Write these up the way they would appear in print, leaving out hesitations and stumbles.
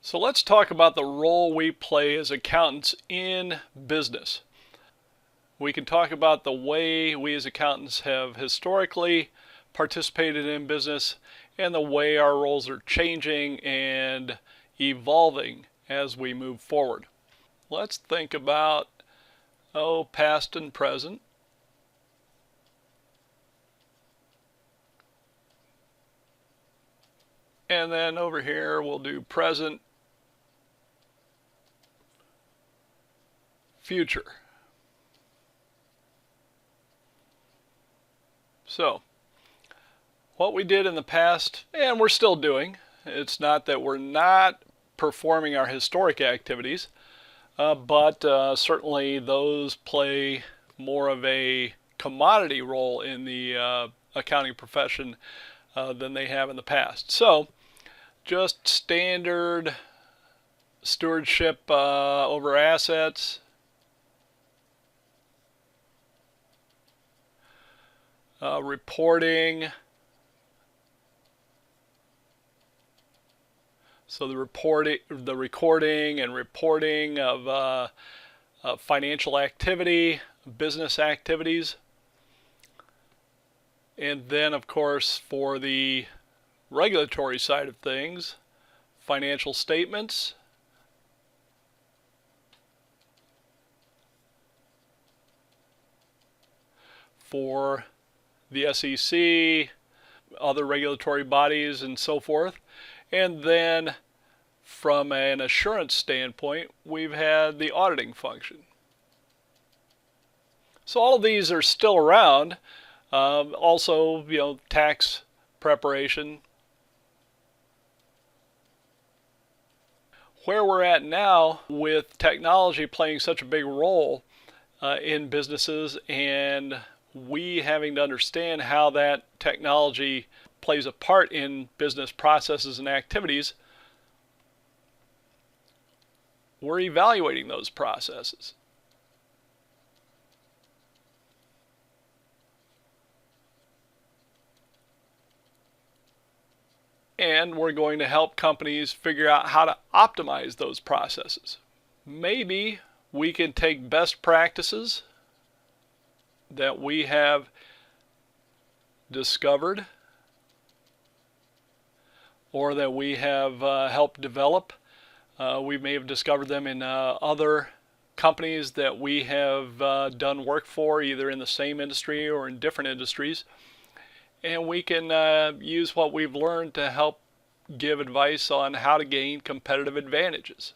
So let's talk about the role we play as accountants in business. We can talk about the way we as accountants have historically participated in business and the way our roles are changing and evolving as we move forward. Let's think about, past and present. And then over here we'll do present, future. So, what we did in the past, and we're still doing, it's not that we're not performing our historic activities, but certainly those play more of a commodity role in the accounting profession than they have in the past. So, just standard stewardship over assets, reporting. So the recording and reporting of financial activity, business activities, and then of course for the regulatory side of things, financial statements, for the SEC, other regulatory bodies, and so forth. And then from an assurance standpoint, we've had the auditing function. So all of these are still around. Also, tax preparation. Where we're at now with technology playing such a big role in businesses and we having to understand how that technology plays a part in business processes and activities, we're evaluating those processes. And we're going to help companies figure out how to optimize those processes. Maybe we can take best practices that we have discovered or that we have helped develop. We may have discovered them in other companies that we have done work for, either in the same industry or in different industries. And we can use what we've learned to help give advice on how to gain competitive advantages.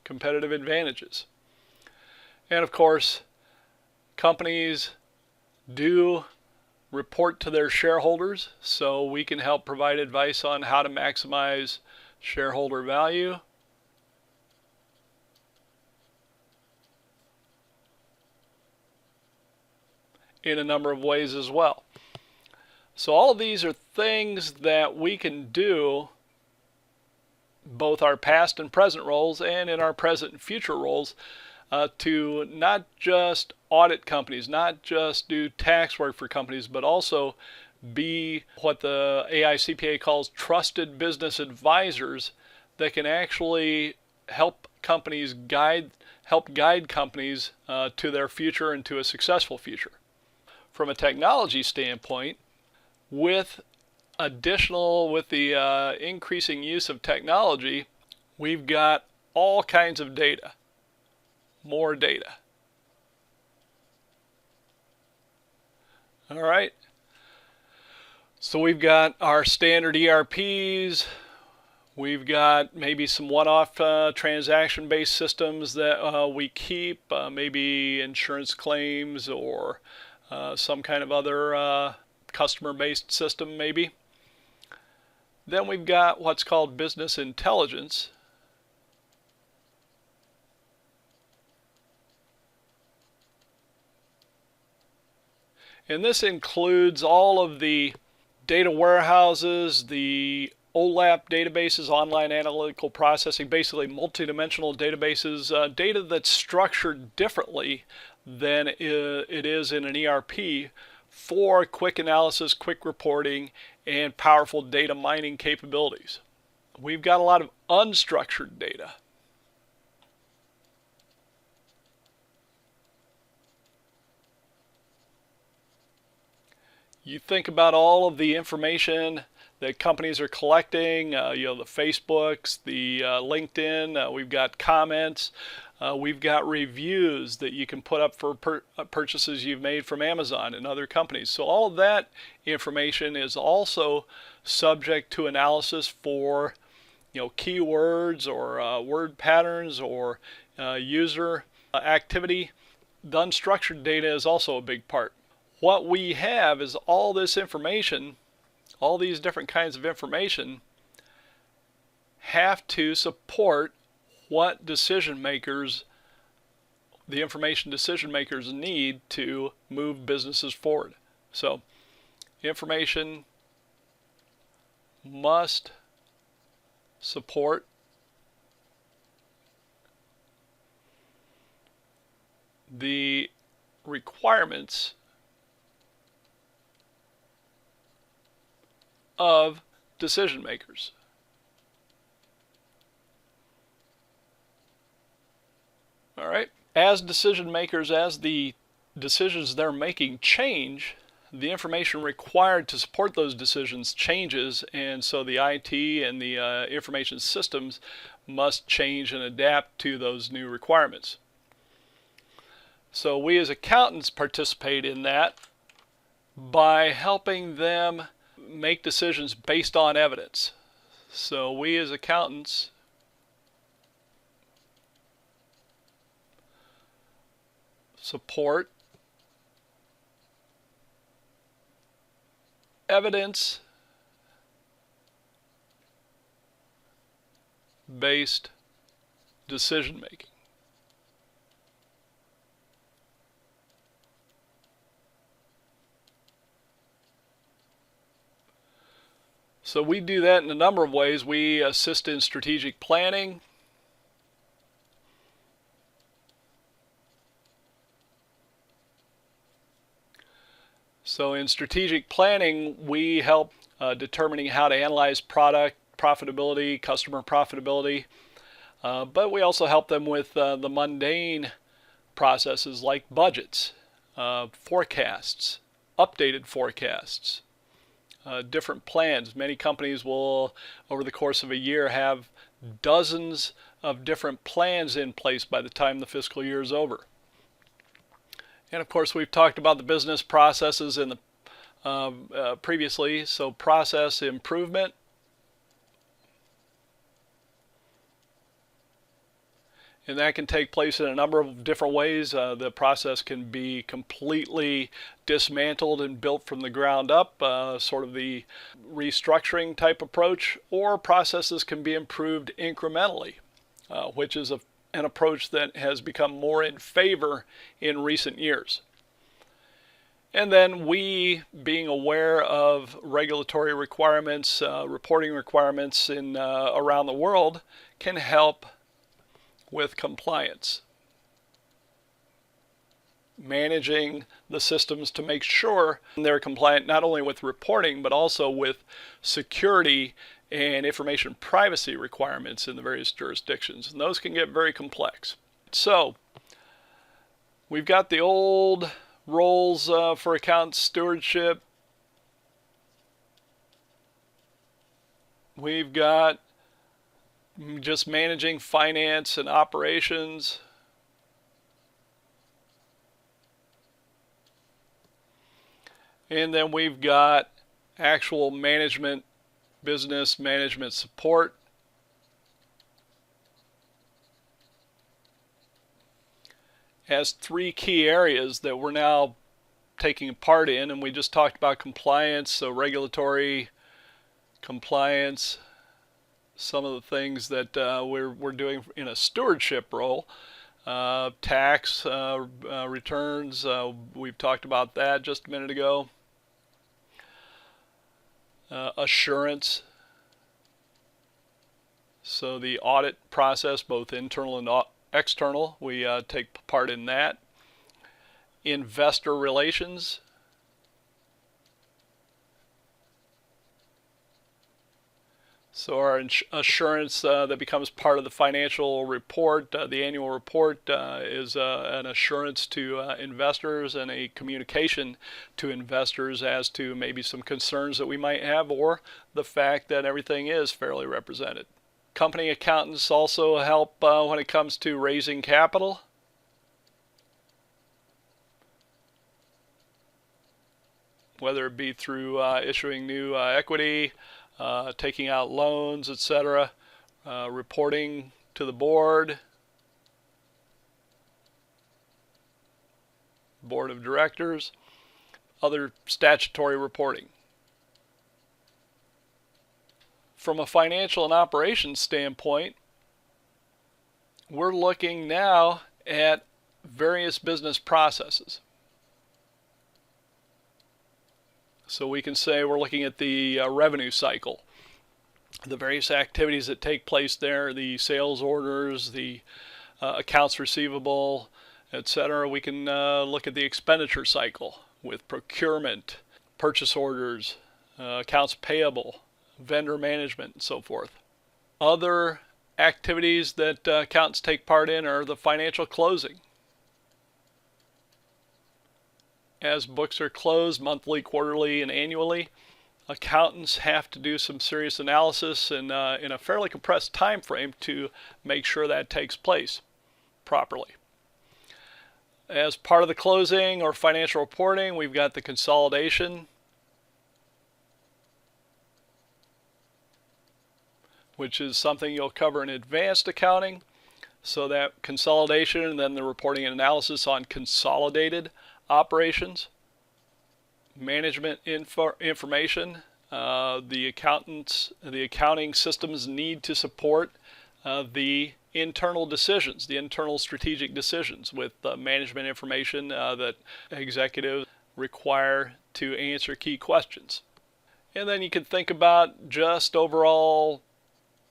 Competitive advantages. And of course, companies do report to their shareholders, so we can help provide advice on how to maximize shareholder value. In a number of ways as well. So all of these are things that we can do, both our past and present roles and in our present and future roles, to not just audit companies, not just do tax work for companies, but also be what the AICPA calls trusted business advisors that can actually help guide companies to their future and to a successful future. From a technology standpoint, with the increasing use of technology, we've got all kinds of data, more data. All right. So we've got our standard ERPs. We've got maybe some one-off transaction-based systems that we keep, maybe insurance claims or some kind of other customer-based system maybe. Then we've got what's called business intelligence. And this includes all of the data warehouses, the OLAP databases, online analytical processing, basically multidimensional databases, data that's structured differently than it is in an ERP for quick analysis, quick reporting, and powerful data mining capabilities. We've got a lot of unstructured data. You think about all of the information that companies are collecting, the Facebooks, the LinkedIn, we've got comments, we've got reviews that you can put up for purchases you've made from Amazon and other companies. So all of that information is also subject to analysis for keywords or word patterns or user activity. The unstructured data is also a big part. What we have is all this information, all these different kinds of information have to support what decision makers, the information decision makers need to move businesses forward. So information must support the requirements of decision makers. All right. As decision makers, as the decisions they're making change, the information required to support those decisions changes, and so the IT and the information systems must change and adapt to those new requirements. So we as accountants participate in that by helping them make decisions based on evidence. So we as accountants support evidence-based decision making. So we do that in a number of ways. We assist in strategic planning. So in strategic planning, we help determining how to analyze product profitability, customer profitability, but we also help them with the mundane processes like budgets, forecasts, updated forecasts, different plans. Many companies will, over the course of a year, have dozens of different plans in place by the time the fiscal year is over. And of course, we've talked about the business processes in the previously. So process improvement, and that can take place in a number of different ways. The process can be completely dismantled and built from the ground up, sort of the restructuring type approach, or processes can be improved incrementally, which is an approach that has become more in favor in recent years. And then we, being aware of regulatory requirements, reporting requirements around the world, can help with compliance. Managing the systems to make sure they're compliant not only with reporting but also with security and information privacy requirements in the various jurisdictions, and those can get very complex. So we've got the old roles for account stewardship. We've got just managing finance and operations. And then we've got actual management, business management support. Has three key areas that we're now taking part in, and we just talked about compliance, so regulatory compliance, some of the things that we're doing in a stewardship role, tax returns, we've talked about that just a minute ago, assurance, So the audit process, both internal and external, we take part in that. Investor relations. So our assurance that becomes part of the financial report, the annual report, is an assurance to investors and a communication to investors as to maybe some concerns that we might have or the fact that everything is fairly represented. Company accountants also help when it comes to raising capital. Whether it be through issuing new equity, taking out loans, etc., reporting to the board of directors, other statutory reporting. From a financial and operations standpoint, we're looking now at various business processes. So we can say we're looking at the revenue cycle, the various activities that take place there, the sales orders, the accounts receivable, etc. We can look at the expenditure cycle with procurement, purchase orders, accounts payable, vendor management, and so forth. Other activities that accountants take part in are the financial closing. As books are closed monthly, quarterly, and annually, accountants have to do some serious analysis in a fairly compressed time frame to make sure that takes place properly. As part of the closing or financial reporting, we've got the consolidation, which is something you'll cover in advanced accounting. So that consolidation and then the reporting and analysis on consolidated operations, management information. The accounting systems need to support the internal decisions, the internal strategic decisions with management information that executives require to answer key questions. And then you can think about just overall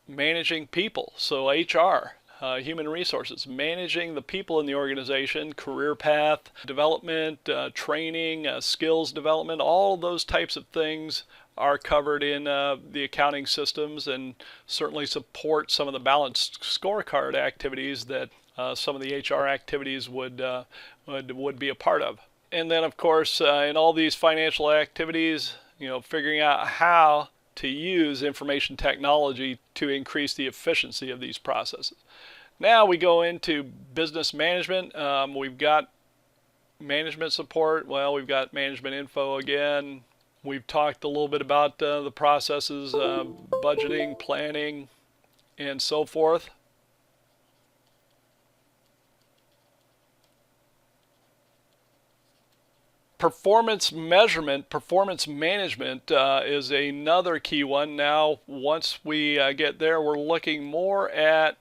managing people, so HR. Human resources, managing the people in the organization, career path development, training, skills development, all those types of things are covered in the accounting systems and certainly support some of the balanced scorecard activities that some of the HR activities would be a part of. And then of course in all these financial activities, figuring out how to use information technology to increase the efficiency of these processes. Now we go into business management. We've got management support. Well, we've got management info again. We've talked a little bit about the processes, budgeting, planning, and so forth. Performance measurement, performance management is another key one. Now, once we get there, we're looking more at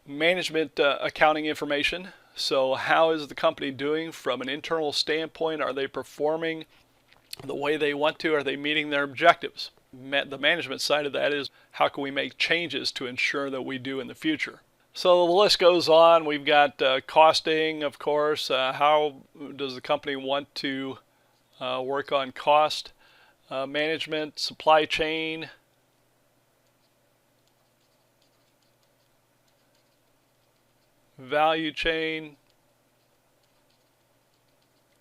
management accounting information. So how is the company doing from an internal standpoint? Are they performing the way they want to? Are they meeting their objectives? The management side of that is how can we make changes to ensure that we do in the future? So the list goes on. We've got costing, of course. How does the company want to work on cost management, supply chain, value chain,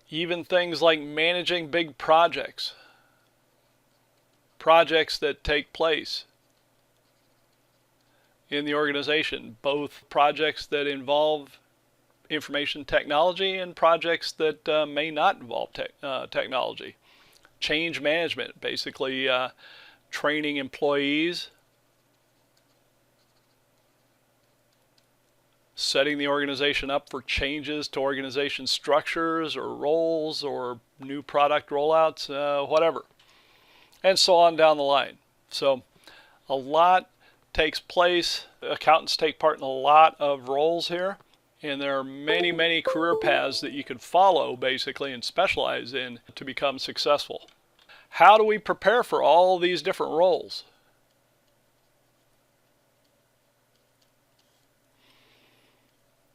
even things like managing big projects that take place in the organization, both projects that involve information technology and projects that may not involve technology. Change management, basically training employees, setting the organization up for changes to organization structures or roles or new product rollouts, whatever, and so on down the line. So a lot takes place. Accountants take part in a lot of roles here, And there are many, many career paths that you could follow basically and specialize in to become successful. How do we prepare for all these different roles?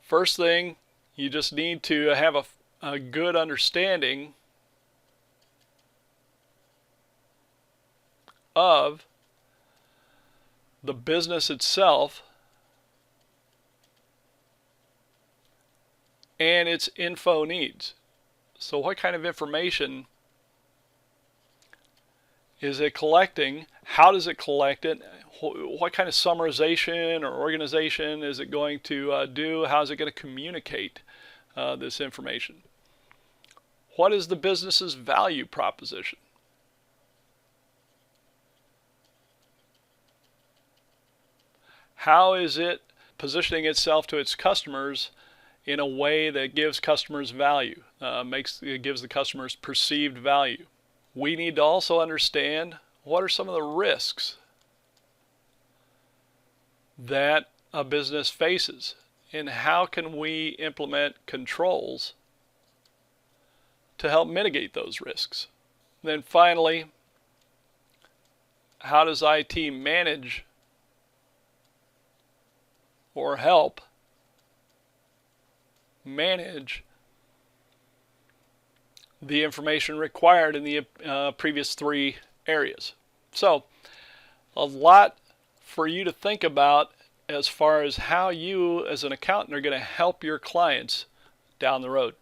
First thing, you just need to have a good understanding of the business itself and its info needs. So what kind of information is it collecting? How does it collect it? What kind of summarization or organization is it going to do? How is it going to communicate this information? What is the business's value proposition? How is it positioning itself to its customers in a way that gives customers value, gives the customers perceived value? We need to also understand what are some of the risks that a business faces and how can we implement controls to help mitigate those risks. Then finally, how does IT manage or help manage the information required in the previous three areas? So, a lot for you to think about as far as how you as an accountant are going to help your clients down the road.